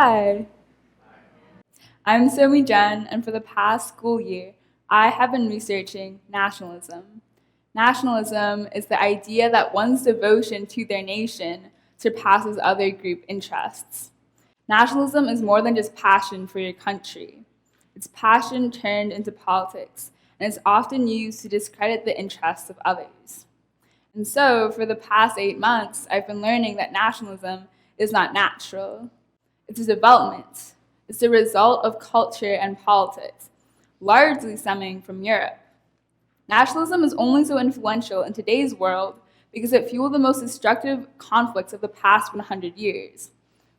Hi, I'm Somi, and for the past school year, I have been researching nationalism. Nationalism is the idea that one's devotion to their nation surpasses other group interests. Nationalism is more than just passion for your country. It's passion turned into politics, and it's often used to discredit the interests of others. And so, for the past 8 months, I've been learning that nationalism is not natural. It's a development. It's the result of culture and politics, largely stemming from Europe. Nationalism is only so influential in today's world because it fueled the most destructive conflicts of the past 100 years.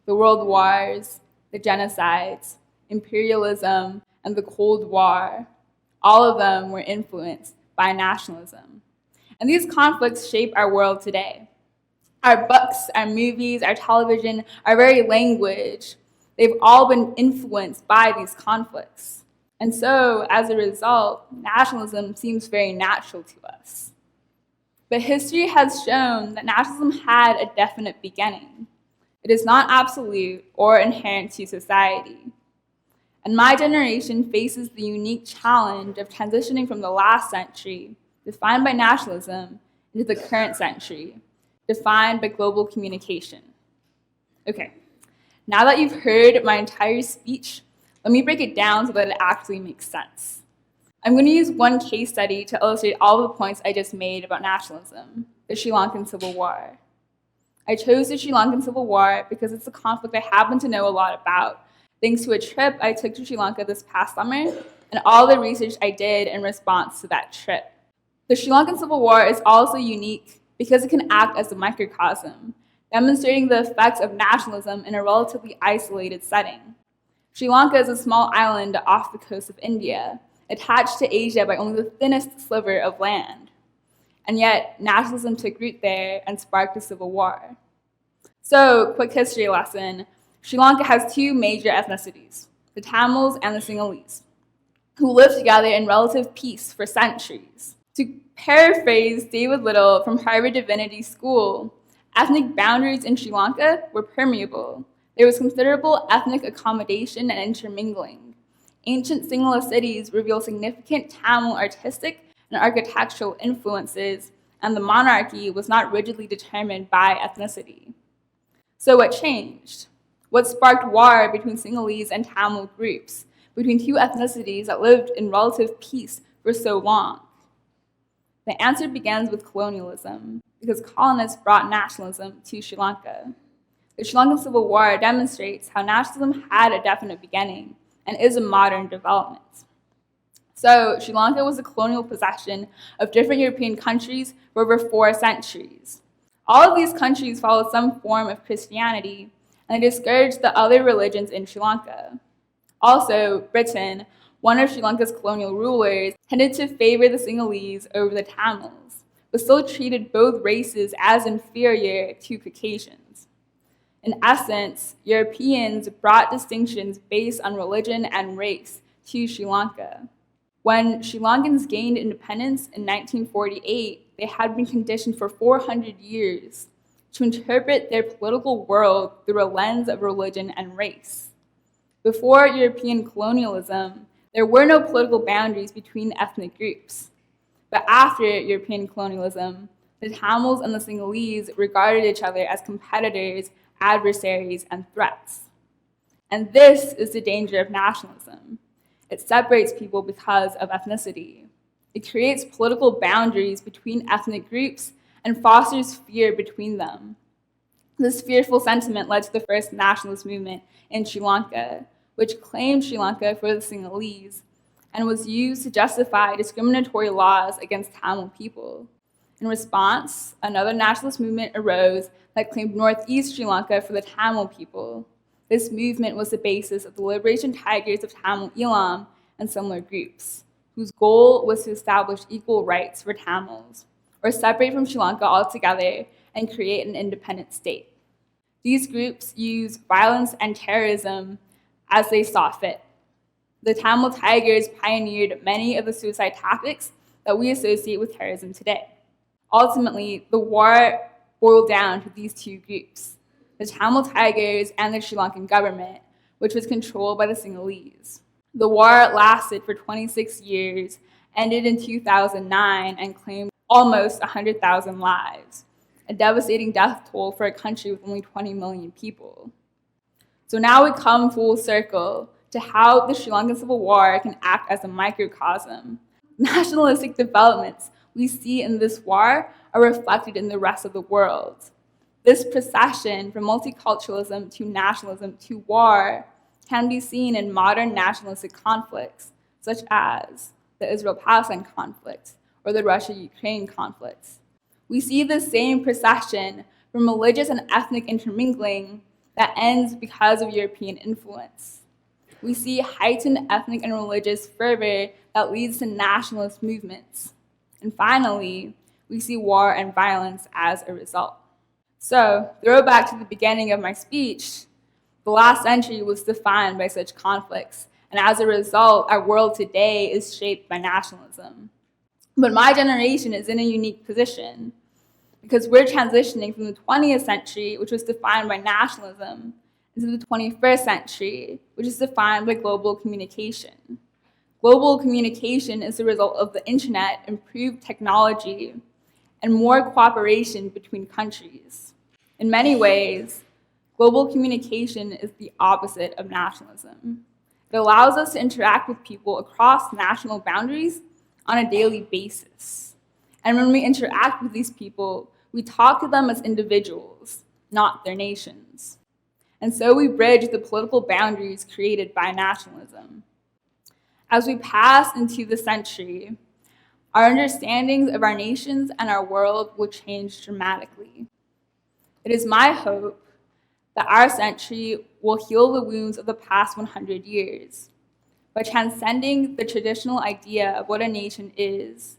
The world wars, the genocides, imperialism, and the Cold War, all of them were influenced by nationalism. And these conflicts shape our world today. Our books, our movies, our television, our very language, they've all been influenced by these conflicts. And so, as a result, nationalism seems very natural to us. But history has shown that nationalism had a definite beginning. It is not absolute or inherent to society. And my generation faces the unique challenge of transitioning from the last century, defined by nationalism, into the current century, defined by global communication. Okay, now that you've heard my entire speech, let me break it down so that it actually makes sense. I'm going to use one case study to illustrate all the points I just made about nationalism, the Sri Lankan Civil War. I chose the Sri Lankan Civil War because it's a conflict I happen to know a lot about, thanks to a trip I took to Sri Lanka this past summer and all the research I did in response to that trip. The Sri Lankan Civil War is also unique because it can act as a microcosm, demonstrating the effects of nationalism in a relatively isolated setting. Sri Lanka is a small island off the coast of India, attached to Asia by only the thinnest sliver of land. And yet, nationalism took root there and sparked a civil war. So, quick history lesson. Sri Lanka has two major ethnicities, the Tamils and the Sinhalese, who lived together in relative peace for centuries. To paraphrase David Little from Harvard Divinity School, ethnic boundaries in Sri Lanka were permeable. There was considerable ethnic accommodation and intermingling. Ancient Sinhala cities reveal significant Tamil artistic and architectural influences, and the monarchy was not rigidly determined by ethnicity. So what changed? What sparked war between Sinhalese and Tamil groups, between two ethnicities that lived in relative peace for so long? The answer begins with colonialism, because colonists brought nationalism to Sri Lanka. The Sri Lankan Civil War demonstrates how nationalism had a definite beginning and is a modern development. So, Sri Lanka was a colonial possession of different European countries for over 4 centuries. All of these countries followed some form of Christianity, and they discouraged the other religions in Sri Lanka. Also, Britain, one of Sri Lanka's colonial rulers, tended to favor the Sinhalese over the Tamils, but still treated both races as inferior to Caucasians. In essence, Europeans brought distinctions based on religion and race to Sri Lanka. When Sri Lankans gained independence in 1948, they had been conditioned for 400 years to interpret their political world through a lens of religion and race. Before European colonialism, there were no political boundaries between ethnic groups. But after European colonialism, the Tamils and the Sinhalese regarded each other as competitors, adversaries, and threats. And this is the danger of nationalism. It separates people because of ethnicity. It creates political boundaries between ethnic groups and fosters fear between them. This fearful sentiment led to the first nationalist movement in Sri Lanka, which claimed Sri Lanka for the Sinhalese and was used to justify discriminatory laws against Tamil people. In response, another nationalist movement arose that claimed northeast Sri Lanka for the Tamil people. This movement was the basis of the Liberation Tigers of Tamil Eelam and similar groups, whose goal was to establish equal rights for Tamils, or separate from Sri Lanka altogether and create an independent state. These groups used violence and terrorism as they saw fit. The Tamil Tigers pioneered many of the suicide tactics that we associate with terrorism today. Ultimately, the war boiled down to these two groups, the Tamil Tigers and the Sri Lankan government, which was controlled by the Sinhalese. The war lasted for 26 years, ended in 2009, and claimed almost 100,000 lives, a devastating death toll for a country with only 20 million people. So now we come full circle to how the Sri Lankan Civil War can act as a microcosm. Nationalistic developments we see in this war are reflected in the rest of the world. This procession from multiculturalism to nationalism to war can be seen in modern nationalistic conflicts, such as the Israel-Palestine conflict or the Russia-Ukraine conflicts. We see the same procession from religious and ethnic intermingling that ends because of European influence. We see heightened ethnic and religious fervor that leads to nationalist movements. And finally, we see war and violence as a result. So, throw back to the beginning of my speech. The last century was defined by such conflicts, and as a result, our world today is shaped by nationalism. But my generation is in a unique position because we're transitioning from the 20th century, which was defined by nationalism, into the 21st century, which is defined by global communication. Global communication is the result of the internet, improved technology, and more cooperation between countries. In many ways, global communication is the opposite of nationalism. It allows us to interact with people across national boundaries on a daily basis. And when we interact with these people, we talk to them as individuals, not their nations. And so we bridge the political boundaries created by nationalism. As we pass into the century, our understandings of our nations and our world will change dramatically. It is my hope that our century will heal the wounds of the past 100 years by transcending the traditional idea of what a nation is,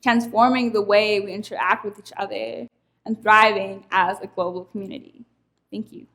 transforming the way we interact with each other, and thriving as a global community. Thank you.